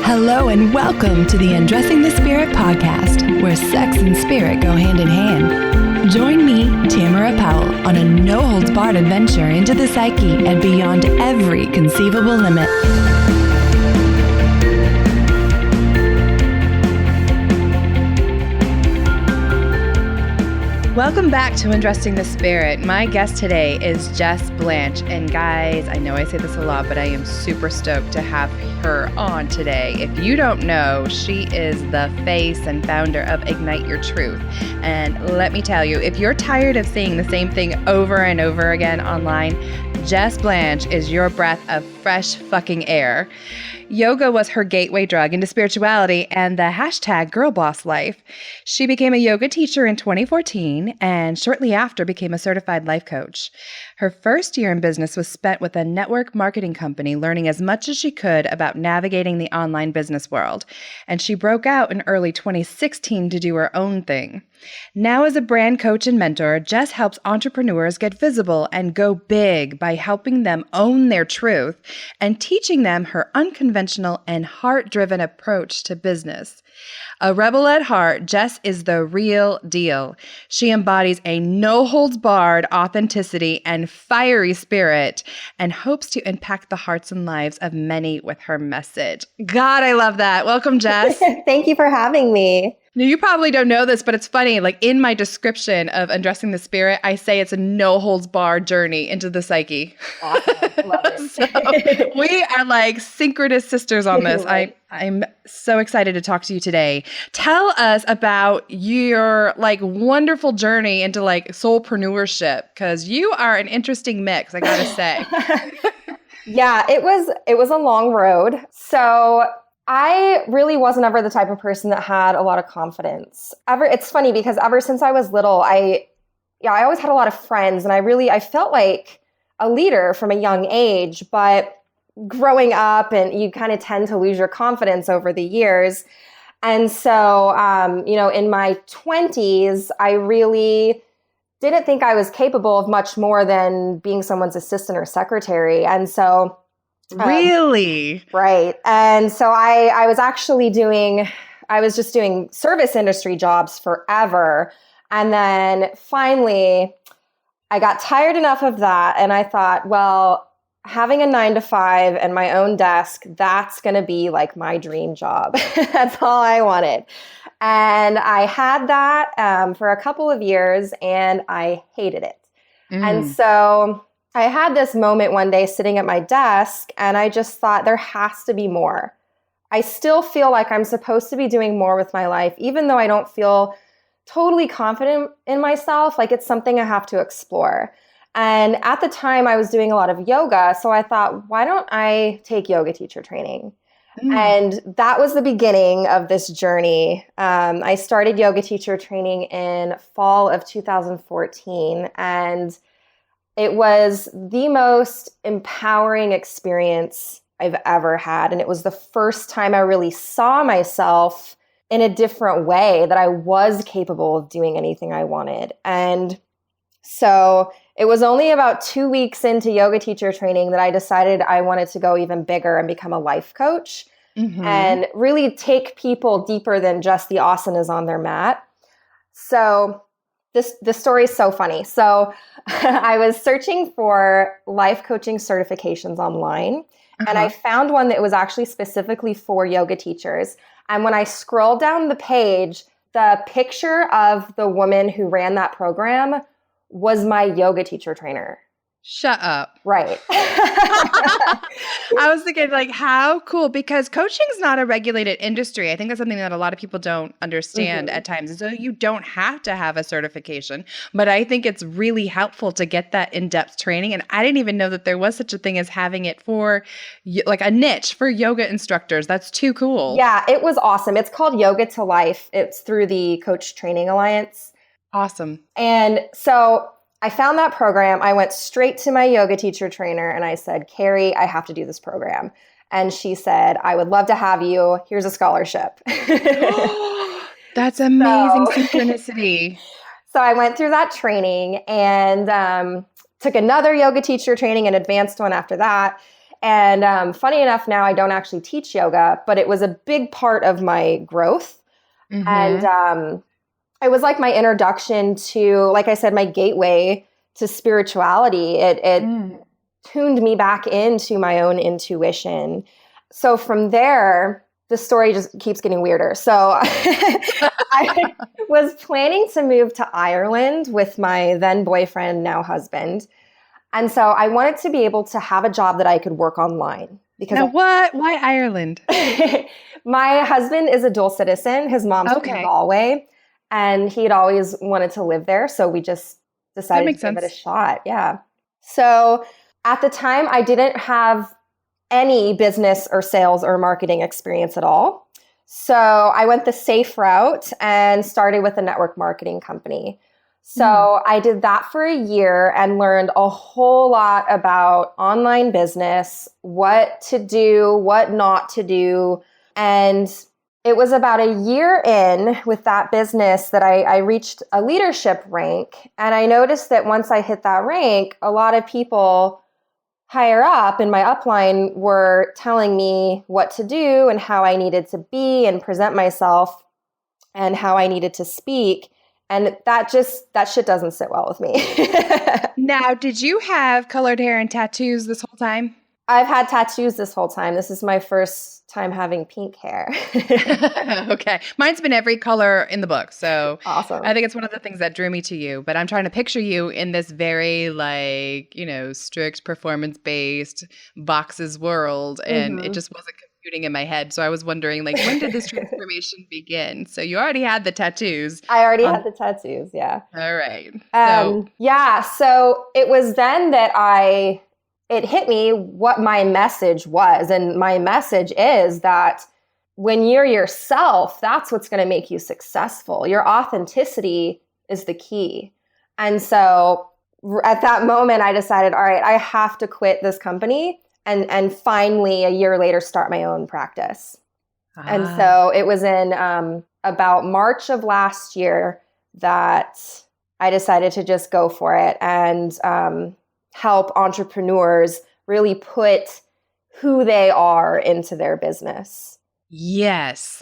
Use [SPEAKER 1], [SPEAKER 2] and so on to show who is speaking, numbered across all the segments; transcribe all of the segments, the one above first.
[SPEAKER 1] Hello and welcome to the Undressing the Spirit podcast, where sex and spirit go hand in hand. Join me, Tamara Powell, on a no-holds-barred adventure into the psyche and beyond every conceivable limit. Welcome back to Undressing the Spirit. My guest today is Jess Blanche. And guys, I know I say this a lot, but I am super stoked to have her on today. If you don't know, she is the face and founder of Ignite Your Truth. And let me tell you, if you're tired of seeing the same thing over and over again online, Jess Blanche is your breath of fresh fucking air. Yoga was her gateway drug into spirituality and the hashtag girl boss life. She became a yoga teacher in 2014 and shortly after became a certified life coach. Her first year in business was spent with a network marketing company learning as much as she could about navigating the online business world. And she broke out in early 2016 to do her own thing. Now as a brand coach and mentor, Jess helps entrepreneurs get visible and go big by helping them own their truth and teaching them her unconventional and heart-driven approach to business. A rebel at heart, Jess is the real deal. She embodies a no-holds-barred authenticity and fiery spirit and hopes to impact the hearts and lives of many with her message. God, I love that. Welcome, Jess.
[SPEAKER 2] Thank you for having me.
[SPEAKER 1] Now, you probably don't know this, but it's funny. Like in my description of Undressing the Spirit, I say it's a no-holds-barred journey into the psyche.
[SPEAKER 2] Awesome. Love it.
[SPEAKER 1] So we are like synchronous sisters on this.
[SPEAKER 2] Right.
[SPEAKER 1] I'm so excited to talk to you today. Tell us about your like wonderful journey into like soulpreneurship, because you are an interesting mix, I gotta say.
[SPEAKER 2] Yeah, it was a long road. So I really wasn't ever the type of person that had a lot of confidence. It's funny because ever since I was little, I always had a lot of friends and I felt like a leader from a young age, but growing up and you kind of tend to lose your confidence over the years. And so, in my 20s, I really didn't think I was capable of much more than being someone's assistant or secretary. And so
[SPEAKER 1] really?
[SPEAKER 2] Right. And so I was just doing service industry jobs forever. And then finally I got tired enough of that. And I thought, well, having a 9-to-5 and my own desk, that's going to be like my dream job. That's all I wanted. And I had that for a couple of years and I hated it. And so I had this moment one day sitting at my desk and I just thought there has to be more. I still feel like I'm supposed to be doing more with my life, even though I don't feel totally confident in myself. Like it's something I have to explore. And at the time I was doing a lot of yoga. So I thought, why don't I take yoga teacher training? And that was the beginning of this journey. I started yoga teacher training in fall of 2014. And it was the most empowering experience I've ever had. And it was the first time I really saw myself in a different way, that I was capable of doing anything I wanted. And so it was only about 2 weeks into yoga teacher training that I decided I wanted to go even bigger and become a life coach and really take people deeper than just the asanas on their mat. So this story is so funny. So I was searching for life coaching certifications online, and I found one that was actually specifically for yoga teachers. And when I scrolled down the page, the picture of the woman who ran that program was my yoga teacher trainer.
[SPEAKER 1] Shut up.
[SPEAKER 2] Right.
[SPEAKER 1] I was thinking like, how cool, because coaching is not a regulated industry. I think that's something that a lot of people don't understand at times. And so you don't have to have a certification, but I think it's really helpful to get that in-depth training. And I didn't even know that there was such a thing as having it for like a niche for yoga instructors. That's too cool.
[SPEAKER 2] Yeah, it was awesome. It's called Yoga to Life. It's through the Coach Training Alliance.
[SPEAKER 1] Awesome.
[SPEAKER 2] And so I found that program. I went straight to my yoga teacher trainer and I said, Carrie, I have to do this program. And she said, I would love to have you. Here's a scholarship.
[SPEAKER 1] That's amazing synchronicity.
[SPEAKER 2] So I went through that training and took another yoga teacher training, an advanced one after that. And funny enough, now I don't actually teach yoga, but it was a big part of my growth. And it was like my introduction to, like I said, my gateway to spirituality. It tuned me back into my own intuition. So from there, the story just keeps getting weirder. So I was planning to move to Ireland with my then boyfriend, now husband. And so I wanted to be able to have a job that I could work online. Because
[SPEAKER 1] now, what? Why Ireland?
[SPEAKER 2] My husband is a dual citizen. His mom's from Galway, and he had always wanted to live there. So we just decided to give it a shot. Yeah. So at the time, I didn't have any business or sales or marketing experience at all. So I went the safe route and started with a network marketing company. So I did that for a year and learned a whole lot about online business, what to do, what not to do. And it was about a year in with that business that I reached a leadership rank. And I noticed that once I hit that rank, a lot of people higher up in my upline were telling me what to do and how I needed to be and present myself and how I needed to speak. And that shit doesn't sit well with me.
[SPEAKER 1] Now, did you have colored hair and tattoos this whole time?
[SPEAKER 2] I've had tattoos this whole time. This is my first time having pink hair.
[SPEAKER 1] Okay. Mine's been every color in the book. So
[SPEAKER 2] awesome.
[SPEAKER 1] I think it's one of the things that drew me to you. But I'm trying to picture you in this very strict performance-based boxes world. And it just wasn't computing in my head. So I was wondering, when did this transformation begin? So you already had the tattoos.
[SPEAKER 2] I already had the tattoos, yeah.
[SPEAKER 1] All right.
[SPEAKER 2] So it was then that it hit me what my message was. And my message is that when you're yourself, that's what's going to make you successful. Your authenticity is the key. And so at that moment, I decided, all right, I have to quit this company and finally a year later start my own practice. And so it was in about March of last year that I decided to just go for it and help entrepreneurs really put who they are into their business.
[SPEAKER 1] Yes.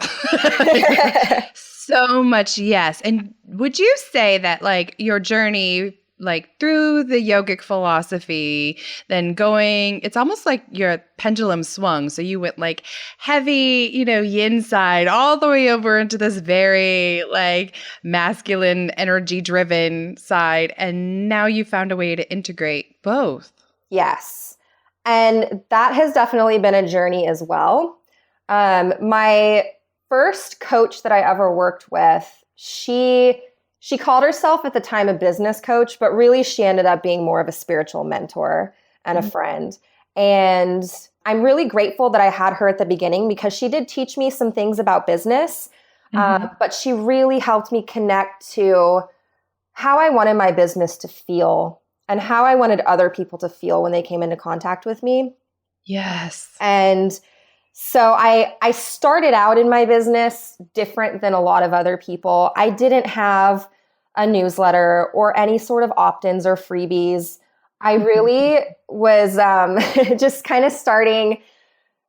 [SPEAKER 1] So much yes. And would you say that your journey through the yogic philosophy, then it's almost like your pendulum swung. So you went heavy, yin side all the way over into this very masculine, energy driven side. And now you found a way to integrate both.
[SPEAKER 2] Yes. And that has definitely been a journey as well. My first coach that I ever worked with, she called herself at the time a business coach, but really she ended up being more of a spiritual mentor and a friend. And I'm really grateful that I had her at the beginning because she did teach me some things about business, but she really helped me connect to how I wanted my business to feel and how I wanted other people to feel when they came into contact with me.
[SPEAKER 1] Yes.
[SPEAKER 2] And so I started out in my business different than a lot of other people. I didn't have a newsletter or any sort of opt-ins or freebies. I really was just kind of starting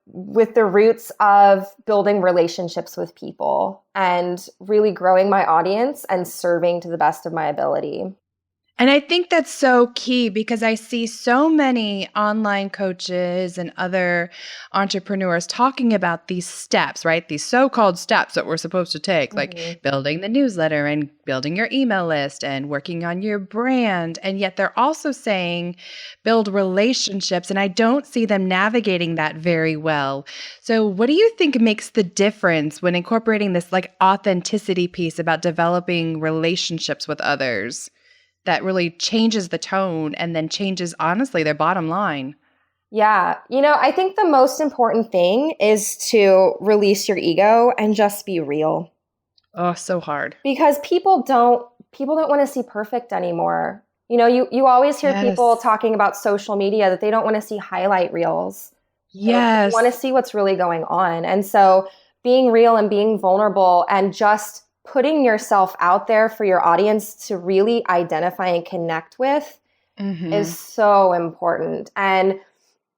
[SPEAKER 2] with the roots of building relationships with people and really growing my audience and serving to the best of my ability.
[SPEAKER 1] And I think that's so key because I see so many online coaches and other entrepreneurs talking about these steps, right? These so-called steps that we're supposed to take, like building the newsletter and building your email list and working on your brand. And yet they're also saying build relationships. And I don't see them navigating that very well. So what do you think makes the difference when incorporating this authenticity piece about developing relationships with others? That really changes the tone and then changes, honestly, their bottom line.
[SPEAKER 2] Yeah. I think the most important thing is to release your ego and just be real.
[SPEAKER 1] Oh, so hard.
[SPEAKER 2] Because people don't want to see perfect anymore. You always hear people talking about social media that they don't want to see highlight reels.
[SPEAKER 1] Yes.
[SPEAKER 2] They want to see what's really going on. And so being real and being vulnerable and just putting yourself out there for your audience to really identify and connect with is so important. And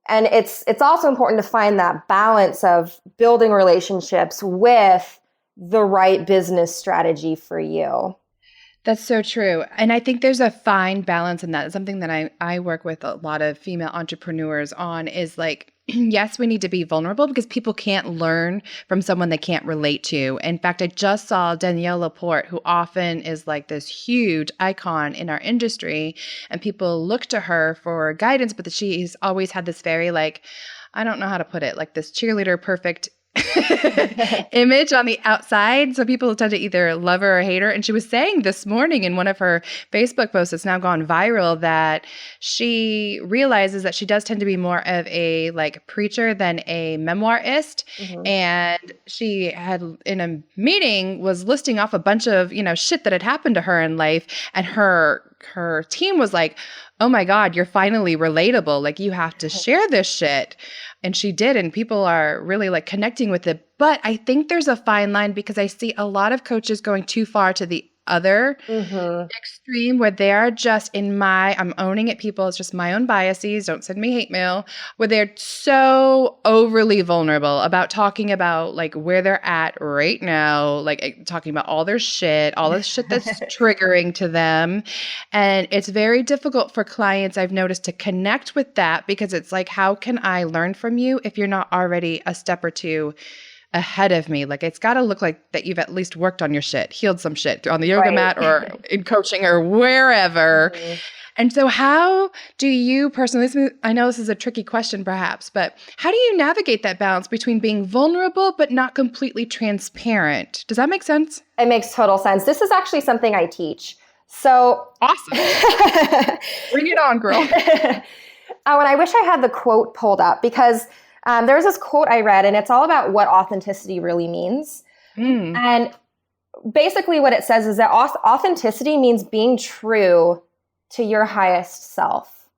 [SPEAKER 2] And it's also important to find that balance of building relationships with the right business strategy for you.
[SPEAKER 1] That's so true. And I think there's a fine balance in that. It's something that I work with a lot of female entrepreneurs on is like, yes, we need to be vulnerable because people can't learn from someone they can't relate to. In fact, I just saw Danielle Laporte, who often is like this huge icon in our industry, and people look to her for guidance, but she's always had this very like, I don't know how to put it, like this cheerleader perfect image on the outside. So people tend to either love her or hate her. And she was saying this morning in one of her Facebook posts that's now gone viral that she realizes that she does tend to be more of a like preacher than a memoirist. Mm-hmm. And she had in a meeting was listing off a bunch of, shit that had happened to her in life. And her team was like, oh my God, you're finally relatable. Like you have to share this shit. And she did. And people are really like connecting with it. But I think there's a fine line because I see a lot of coaches going too far to the other extreme where they are just I'm owning it, people. It's just my own biases. Don't send me hate mail. Where they're so overly vulnerable about talking about like where they're at right now, like talking about all their shit, all the shit that's triggering to them. And it's very difficult for clients, I've noticed, to connect with that because it's like, how can I learn from you if you're not already a step or two ahead of me? Like it's got to look like that you've at least worked on your shit, healed some shit on the yoga mat or in coaching or wherever. Mm-hmm. And so how do you personally, I know this is a tricky question perhaps, but how do you navigate that balance between being vulnerable but not completely transparent? Does that make sense?
[SPEAKER 2] It makes total sense. This is actually something I teach. So
[SPEAKER 1] awesome. Bring it on, girl.
[SPEAKER 2] And I wish I had the quote pulled up because there's this quote I read, and it's all about what authenticity really means. And basically what it says is that authenticity means being true to your highest self.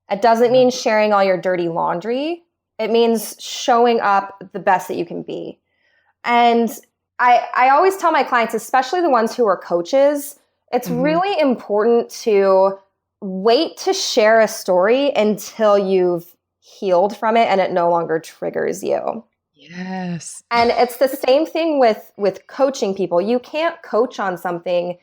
[SPEAKER 2] It doesn't mean sharing all your dirty laundry. It means showing up the best that you can be. And I always tell my clients, especially the ones who are coaches, it's really important to wait to share a story until you've healed from it and it no longer triggers you.
[SPEAKER 1] Yes.
[SPEAKER 2] And it's the same thing with coaching people. You can't coach on something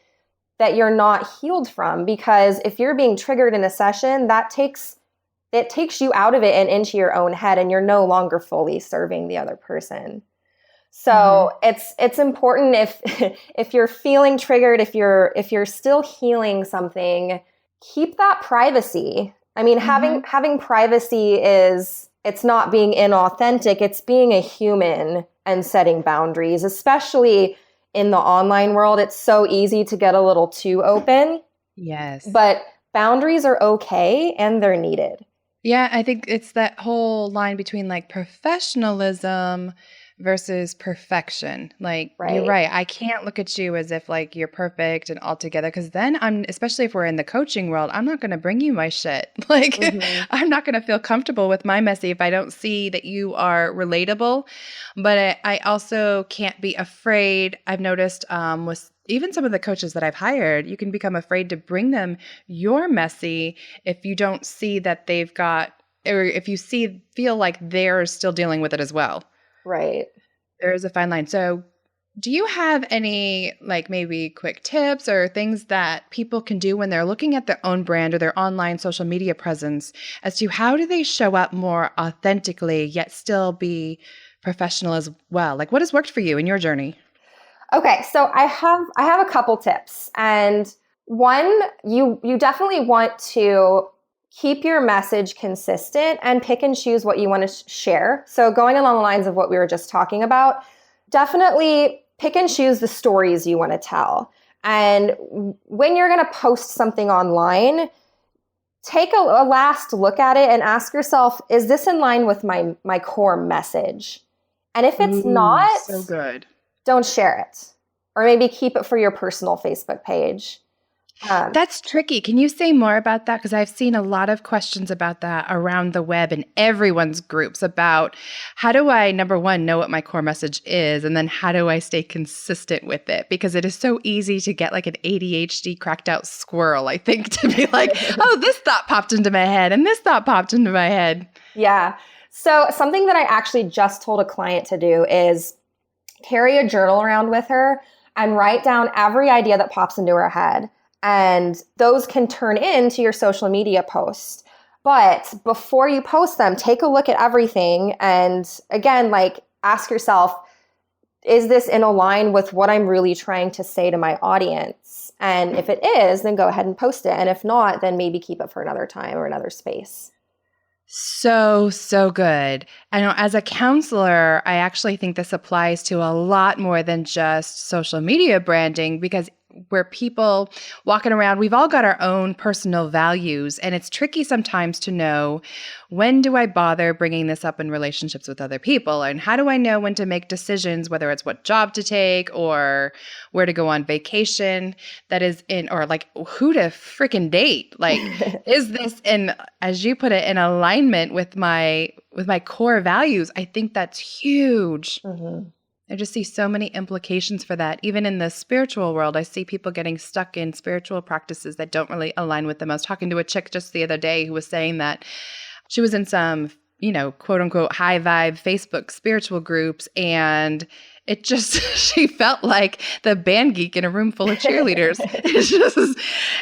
[SPEAKER 2] that you're not healed from, because if you're being triggered in a session, it takes you out of it and into your own head, and you're no longer fully serving the other person. So it's important if you're feeling triggered, if you're still healing something, keep that privacy. I mean, having privacy it's not being inauthentic, it's being a human and setting boundaries, especially in the online world. It's so easy to get a little too open.
[SPEAKER 1] Yes.
[SPEAKER 2] But boundaries are okay and they're needed.
[SPEAKER 1] Yeah, I think it's that whole line between like professionalism versus perfection. Like, you're right. I can't look at you as if like you're perfect and all together, because then especially if we're in the coaching world, I'm not going to bring you my shit. Like, I'm not going to feel comfortable with my messy if I don't see that you are relatable. But I also can't be afraid. I've noticed with even some of the coaches that I've hired, you can become afraid to bring them your messy if you don't see that they've got, or if you feel like they're still dealing with it as well.
[SPEAKER 2] Right.
[SPEAKER 1] There is a fine line. So do you have any like maybe quick tips or things that people can do when they're looking at their own brand or their online social media presence as to how do they show up more authentically yet still be professional as well? Like, what has worked for you in your journey?
[SPEAKER 2] Okay, so I have a couple tips. And one, you definitely want to keep your message consistent and pick and choose what you want to share. So going along the lines of what we were just talking about, definitely pick and choose the stories you want to tell. And when you're going to post something online, take a last look at it and ask yourself, is this in line with my core message? And if it's not,
[SPEAKER 1] so good.
[SPEAKER 2] Don't share it. Or maybe keep it for your personal Facebook page. Um,
[SPEAKER 1] That's tricky. Can you say more about that? Because I've seen a lot of questions about that around the web in everyone's groups about how do I, number one, know what my core message is? And then how do I stay consistent with it? Because it is so easy to get like an ADHD cracked out squirrel, I think, to be like, oh, this thought popped into my head and this thought popped into my head.
[SPEAKER 2] yeah. So something that I actually just told a client to do is carry a journal around with her and write down every idea that pops into her head. And those can turn into your social media posts. But before you post them, take a look at everything. And again, like ask yourself, is this in line with what I'm really trying to say to my audience? And if it is, then go ahead and post it. And if not, then maybe keep it for another time or another space.
[SPEAKER 1] So, so good. I know as a counselor, I actually think this applies to a lot more than just social media branding because we're people walking around, we've all got our own personal values, and it's tricky sometimes to know when do I bother bringing this up in relationships with other people, and how do I know when to make decisions, whether it's what job to take or where to go on vacation that is in, or like who to freaking date. Like, is this in, as you put it, in alignment with my core values? I think that's huge.
[SPEAKER 2] Mm-hmm.
[SPEAKER 1] I just see so many implications for that. Even in the spiritual world, I see people getting stuck in spiritual practices that don't really align with them. I was talking to a chick just the other day who was saying that she was in some, quote unquote, high vibe Facebook spiritual groups. And it just, she felt like the band geek in a room full of cheerleaders.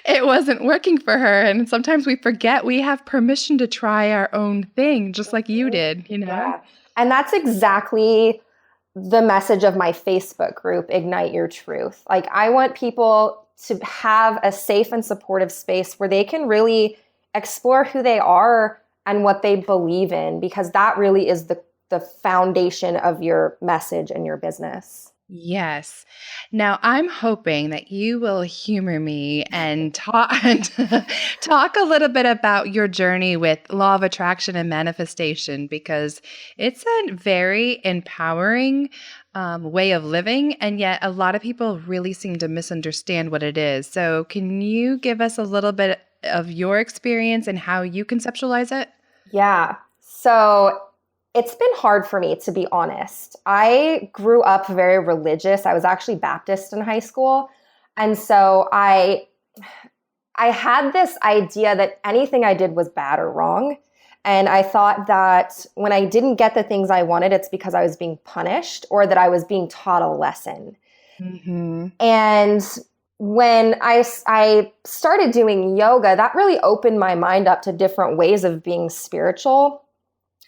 [SPEAKER 1] It wasn't working for her. And sometimes we forget we have permission to try our own thing, just like you did,
[SPEAKER 2] Yeah. And that's exactly the message of my Facebook group, Ignite Your Truth. Like, I want people to have a safe and supportive space where they can really explore who they are and what they believe in, because that really is the foundation of your message and your business.
[SPEAKER 1] Yes. Now, I'm hoping that you will humor me and talk a little bit about your journey with law of attraction and manifestation, because it's a very empowering way of living, and yet a lot of people really seem to misunderstand what it is. So can you give us a little bit of your experience and how you conceptualize it?
[SPEAKER 2] Yeah. So it's been hard for me, to be honest. I grew up very religious. I was actually Baptist in high school. And so I had this idea that anything I did was bad or wrong. And I thought that when I didn't get the things I wanted, it's because I was being punished or that I was being taught a lesson.
[SPEAKER 1] Mm-hmm.
[SPEAKER 2] And when I started doing yoga, that really opened my mind up to different ways of being spiritual.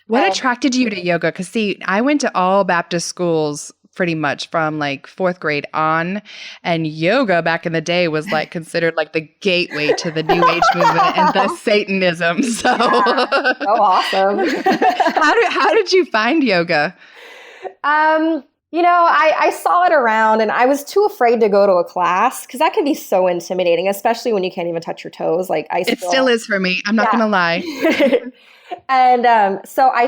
[SPEAKER 1] What attracted you to yoga? Because see, I went to all Baptist schools pretty much from like fourth grade on, and yoga back in the day was like considered like the gateway to the New Age movement and the Satanism. So,
[SPEAKER 2] yeah, so awesome.
[SPEAKER 1] how did you find yoga?
[SPEAKER 2] I saw it around and I was too afraid to go to a class because that can be so intimidating, especially when you can't even touch your toes.
[SPEAKER 1] It still is for me. I'm not going to lie.
[SPEAKER 2] And so I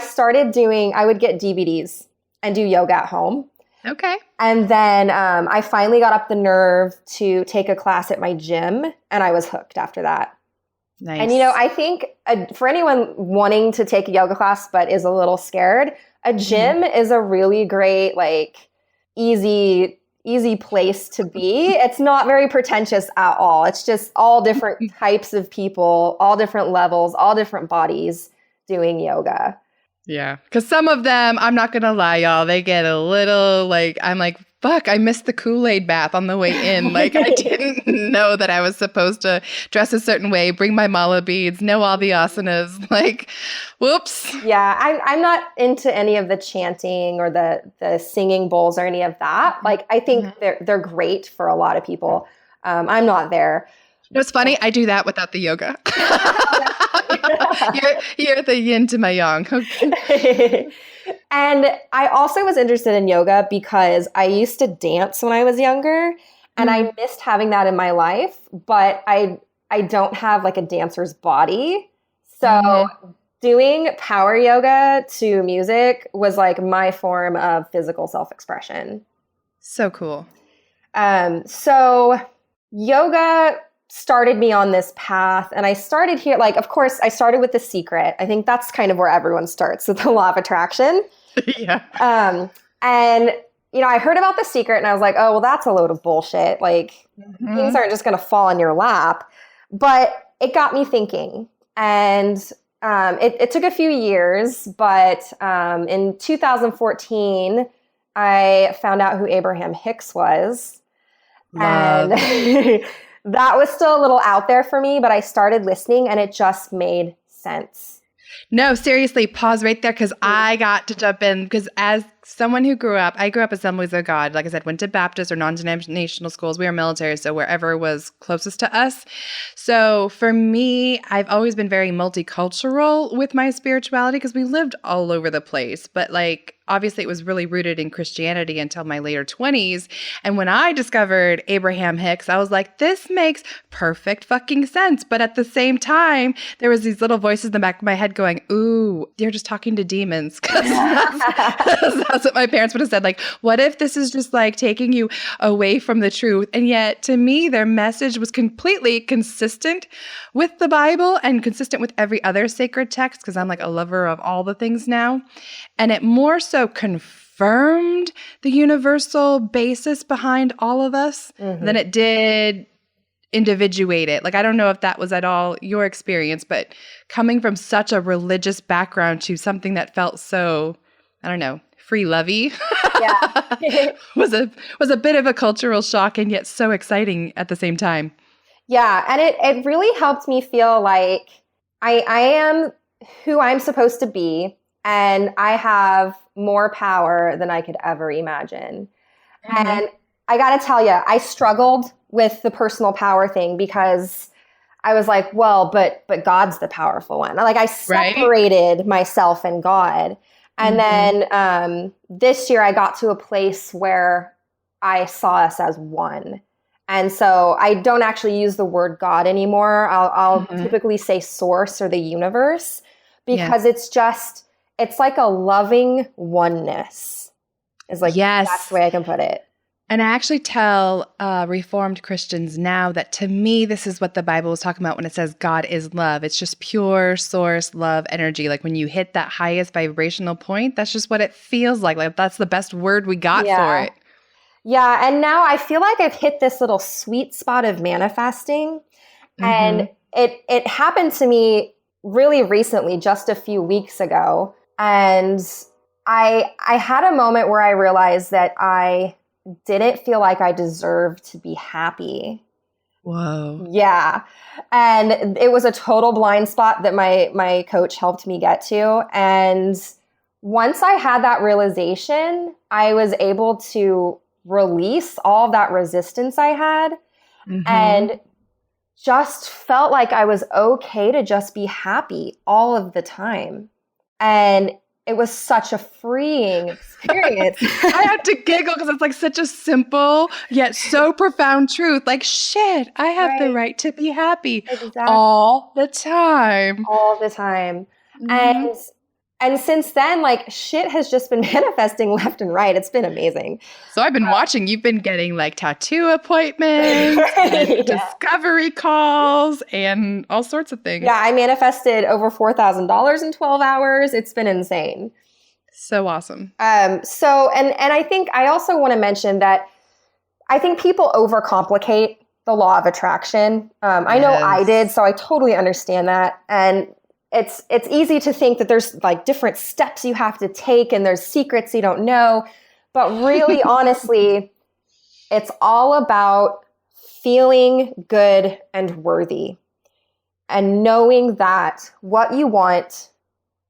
[SPEAKER 2] would get DVDs and do yoga at home.
[SPEAKER 1] Okay.
[SPEAKER 2] And then I finally got up the nerve to take a class at my gym, and I was hooked after that.
[SPEAKER 1] Nice.
[SPEAKER 2] And, I think for anyone wanting to take a yoga class but is a little scared, a gym is a really great, easy place to be. It's not very pretentious at all. It's just all different types of people, all different levels, all different bodies doing yoga.
[SPEAKER 1] Yeah. Because some of them, I'm not going to lie, y'all, they get a little I'm like, fuck, I missed the Kool-Aid bath on the way in. I didn't know that I was supposed to dress a certain way, bring my mala beads, know all the asanas. Whoops.
[SPEAKER 2] Yeah, I'm not into any of the chanting or the singing bowls or any of that. I think they're great for a lot of people. I'm not there.
[SPEAKER 1] It's funny, I do that without the yoga. You're the yin to my yang.
[SPEAKER 2] And I also was interested in yoga because I used to dance when I was younger, and I missed having that in my life, but I don't have a dancer's body. So doing power yoga to music was my form of physical self-expression.
[SPEAKER 1] So cool.
[SPEAKER 2] So yoga started me on this path. And I started here, like, of course, I started with The Secret. I think that's kind of where everyone starts, with the law of attraction.
[SPEAKER 1] Yeah.
[SPEAKER 2] And, I heard about The Secret and I was like, oh, well, that's a load of bullshit. Like, things aren't just going to fall in your lap. But it got me thinking. And it took a few years, but in 2014, I found out who Abraham Hicks was.
[SPEAKER 1] Love.
[SPEAKER 2] And that was still a little out there for me, but I started listening and it just made sense.
[SPEAKER 1] No, seriously, pause right there, because I got to jump in, because as someone who I grew up Assemblies of God. Like I said, went to Baptist or non-denominational schools. We were military, so wherever was closest to us. So for me, I've always been very multicultural with my spirituality, because we lived all over the place. But like, obviously, it was really rooted in Christianity until my later 20s. And when I discovered Abraham Hicks, I was like, this makes perfect fucking sense. But at the same time, there was these little voices in the back of my head going, ooh, you're just talking to demons. Because that's what my parents would have said. Like, what if this is just like taking you away from the truth? And yet, to me, their message was completely consistent with the Bible and consistent with every other sacred text, because I'm like a lover of all the things now. And it more so confirmed the universal basis behind all of us than it did individuate it. Like, I don't know if that was at all your experience, but coming from such a religious background to something that felt so, I don't know, free lovey, was a bit of a cultural shock, and yet so exciting at the same time.
[SPEAKER 2] Yeah, and it really helped me feel like I am who I'm supposed to be, and I have more power than I could ever imagine. And I got to tell you, I struggled with the personal power thing, because I was like, well, but God's the powerful one. Like, I separated myself and God. And then this year I got to a place where I saw us as one. And so I don't actually use the word God anymore. I'll typically say source or the universe, because it's like a loving oneness is like, that's the way I can put it.
[SPEAKER 1] And I actually tell Reformed Christians now that, to me, this is what the Bible is talking about when it says God is love. It's just pure source love energy. Like, when you hit that highest vibrational point, that's just what it feels like. Like, that's the best word we got for it.
[SPEAKER 2] Yeah. And now I feel like I've hit this little sweet spot of manifesting. And it happened to me really recently, just a few weeks ago. And I had a moment where I realized that I didn't feel like I deserved to be happy.
[SPEAKER 1] Whoa.
[SPEAKER 2] Yeah. And it was a total blind spot that my coach helped me get to. And once I had that realization, I was able to release all of that resistance I had and just felt like I was okay to just be happy all of the time. And it was such a freeing experience.
[SPEAKER 1] I had to giggle, because it's like such a simple yet so profound truth. Like, shit, I have the right to be happy all the time.
[SPEAKER 2] All the time. And since then, like, shit has just been manifesting left and right. It's been amazing.
[SPEAKER 1] So I've been watching. You've been getting like tattoo appointments and discovery calls and all sorts of things.
[SPEAKER 2] Yeah, I manifested over $4,000 in 12 hours. It's been insane.
[SPEAKER 1] So awesome.
[SPEAKER 2] So I think I also want to mention that I think people overcomplicate the law of attraction. I know I did, so I totally understand that. And it's easy to think that there's like different steps you have to take and there's secrets you don't know. But really, honestly, it's all about feeling good and worthy and knowing that what you want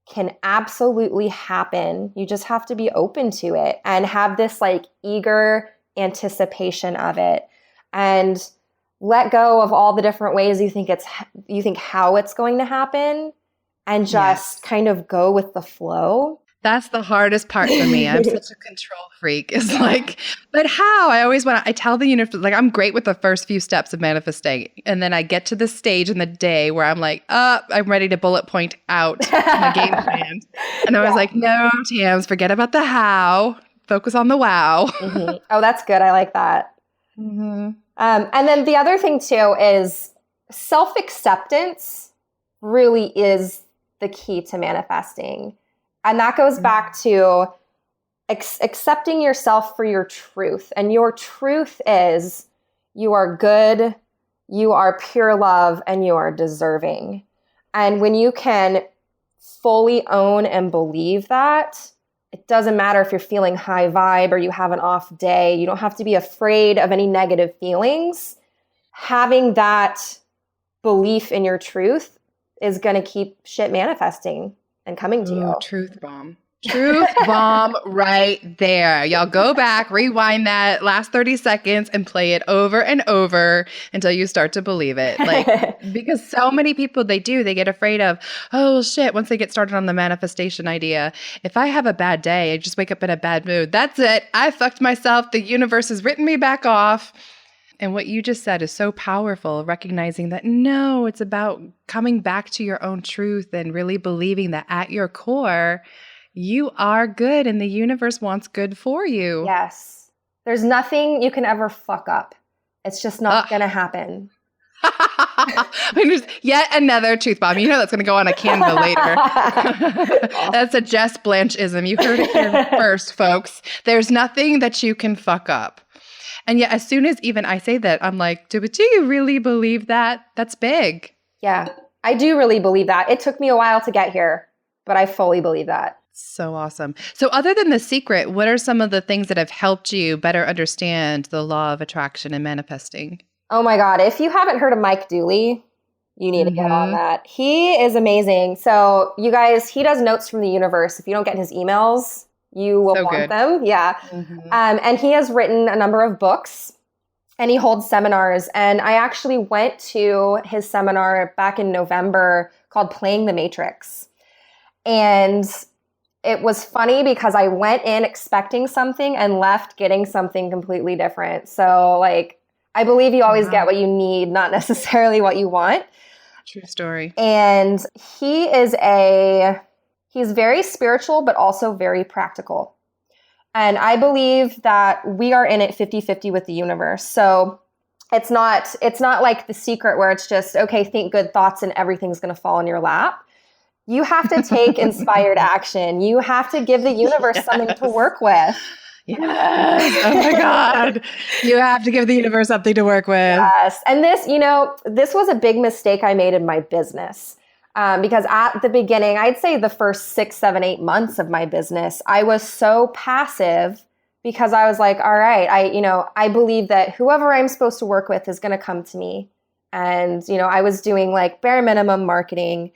[SPEAKER 2] can absolutely happen. You just have to be open to it and have this like eager anticipation of it, and let go of all the different ways you think how it's going to happen, and just kind of go with the flow.
[SPEAKER 1] That's the hardest part for me. I'm such a control freak. It's like, but how? I tell the universe, like, I'm great with the first few steps of manifesting. And then I get to the stage in the day where I'm like, I'm ready to bullet point out my game plan. And I was like, no, Tams, forget about the how. Focus on the wow.
[SPEAKER 2] Oh, that's good. I like that. And then the other thing too is self-acceptance really is the key to manifesting. And that goes back to accepting yourself for your truth. And your truth is you are good, you are pure love, and you are deserving. And when you can fully own and believe that, it doesn't matter if you're feeling high vibe or you have an off day. You don't have to be afraid of any negative feelings. Having that belief in your truth is going to keep shit manifesting and coming to you.
[SPEAKER 1] Truth bomb. Truth bomb right there. Y'all go back, rewind that last 30 seconds and play it over and over until you start to believe it. Like, because so many people, they get afraid of, oh shit, once they get started on the manifestation idea, if I have a bad day, I just wake up in a bad mood. That's it. I fucked myself. The universe has written me back off. And what you just said is so powerful, recognizing that no, it's about coming back to your own truth and really believing that at your core, you are good and the universe wants good for you.
[SPEAKER 2] Yes. There's nothing you can ever fuck up. It's just not going to happen.
[SPEAKER 1] Yet another truth bomb. You know that's going to go on a Canva later. That's a Jess Blanche-ism. You heard it here first, folks. There's nothing that you can fuck up. And yet as soon as even I say that, I'm like, do you really believe that? That's big.
[SPEAKER 2] Yeah, I do really believe that. It took me a while to get here, but I fully believe that.
[SPEAKER 1] So awesome. So other than The Secret, what are some of the things that have helped you better understand the law of attraction and manifesting?
[SPEAKER 2] Oh my God. If you haven't heard of Mike Dooley, you need to get on that. He is amazing. So you guys, he does notes from the universe. If you don't get his emails, you will want them. Yeah. And he has written a number of books and he holds seminars. And I actually went to his seminar back in November called Playing the Matrix. And it was funny because I went in expecting something and left getting something completely different. So like, I believe you always get what you need, not necessarily what you want.
[SPEAKER 1] True story.
[SPEAKER 2] And he's very spiritual, but also very practical. And I believe that we are in it 50-50 with the universe. So it's not like The Secret where it's just, okay, think good thoughts and everything's going to fall in your lap. You have to take inspired action. You have to give the universe something to work with.
[SPEAKER 1] Yes. Oh my God. You have to give the universe something to work with.
[SPEAKER 2] Yes. And this was a big mistake I made in my business. Because at the beginning, I'd say the first 6, 7, 8 months of my business, I was so passive because I was like, all right, I believe that whoever I'm supposed to work with is going to come to me. And, I was doing like bare minimum marketing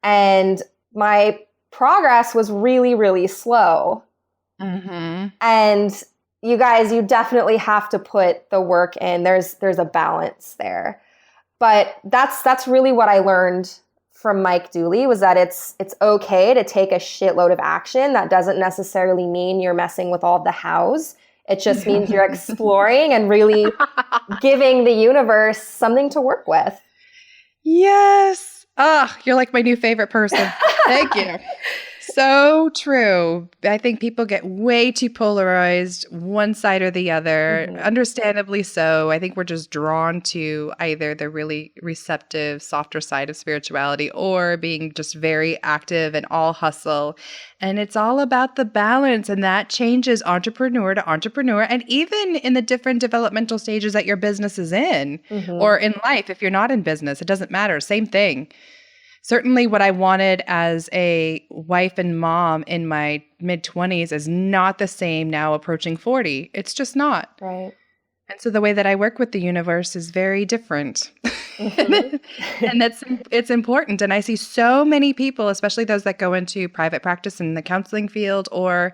[SPEAKER 2] and my progress was really, really slow. And you guys, you definitely have to put the work in. There's a balance there. But that's really what I learned from Mike Dooley was that it's okay to take a shitload of action. That doesn't necessarily mean you're messing with all the hows. It just means you're exploring and really giving the universe something to work with.
[SPEAKER 1] Yes. You're like my new favorite person. Thank you. So true. I think people get way too polarized, one side or the other, understandably so. I think we're just drawn to either the really receptive, softer side of spirituality or being just very active and all hustle. And it's all about the balance, and that changes entrepreneur to entrepreneur and even in the different developmental stages that your business is in or in life. If you're not in business, it doesn't matter. Same thing. Certainly what I wanted as a wife and mom in my mid-20s is not the same now approaching 40. It's just not.
[SPEAKER 2] Right.
[SPEAKER 1] And so the way that I work with the universe is very different. And it's important. And I see so many people, especially those that go into private practice in the counseling field or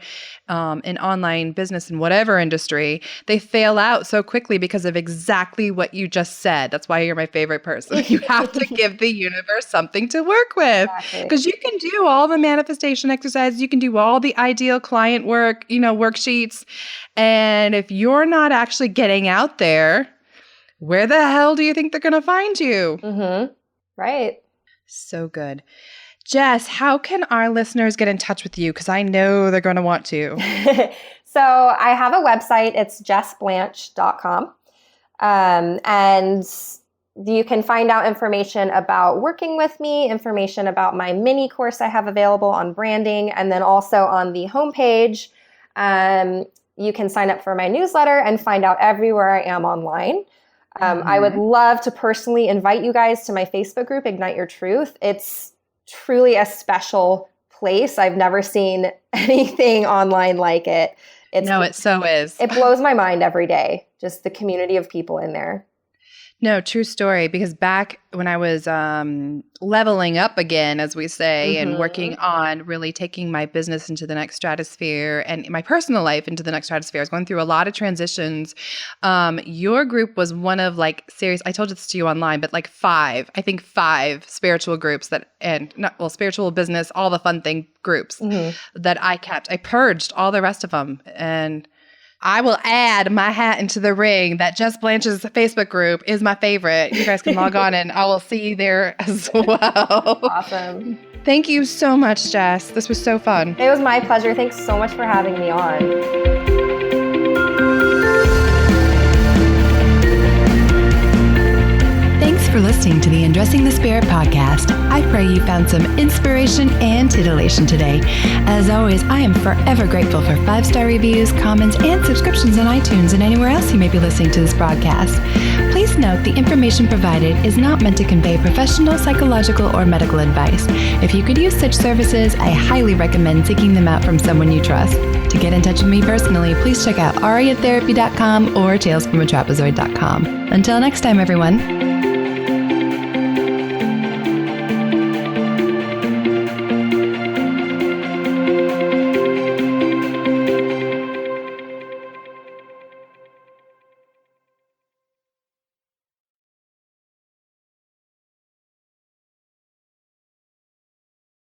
[SPEAKER 1] in online business in whatever industry, they fail out so quickly because of exactly what you just said. That's why you're my favorite person. You have to give the universe something to work with because you can do all the manifestation exercises. You can do all the ideal client work, worksheets. And if you're not actually getting out there, where the hell do you think they're going to find you?
[SPEAKER 2] Right.
[SPEAKER 1] So good. Jess, how can our listeners get in touch with you? Because I know they're going to want to.
[SPEAKER 2] So I have a website. It's jessblanche.com. And You can find out information about working with me, information about my mini course I have available on branding, and then also on the homepage, you can sign up for my newsletter and find out everywhere I am online. I would love to personally invite you guys to my Facebook group, Ignite Your Truth. It's truly a special place. I've never seen anything online like it.
[SPEAKER 1] It so is.
[SPEAKER 2] It blows my mind every day, just the community of people in there.
[SPEAKER 1] No, true story. Because back when I was leveling up again, as we say, and working on really taking my business into the next stratosphere and my personal life into the next stratosphere, I was going through a lot of transitions. Your group was one of I told this to you online, but five spiritual groups spiritual business, all the fun thing groups that I kept. I purged all the rest of them, and I will add my hat into the ring that Jess Blanche's Facebook group is my favorite. You guys can log on and I will see you there as well.
[SPEAKER 2] Awesome.
[SPEAKER 1] Thank you so much, Jess. This was so fun.
[SPEAKER 2] It was my pleasure. Thanks so much for having me on.
[SPEAKER 1] Thanks for listening to the Undressing the Spirit podcast. I pray you found some inspiration and titillation today. As always, I am forever grateful for 5-star reviews, comments, and subscriptions on iTunes and anywhere else you may be listening to this broadcast. Please note the information provided is not meant to convey professional, psychological, or medical advice. If you could use such services, I highly recommend seeking them out from someone you trust. To get in touch with me personally, please check out ariatherapy.com or talesfromatrapezoid.com. Until next time, everyone.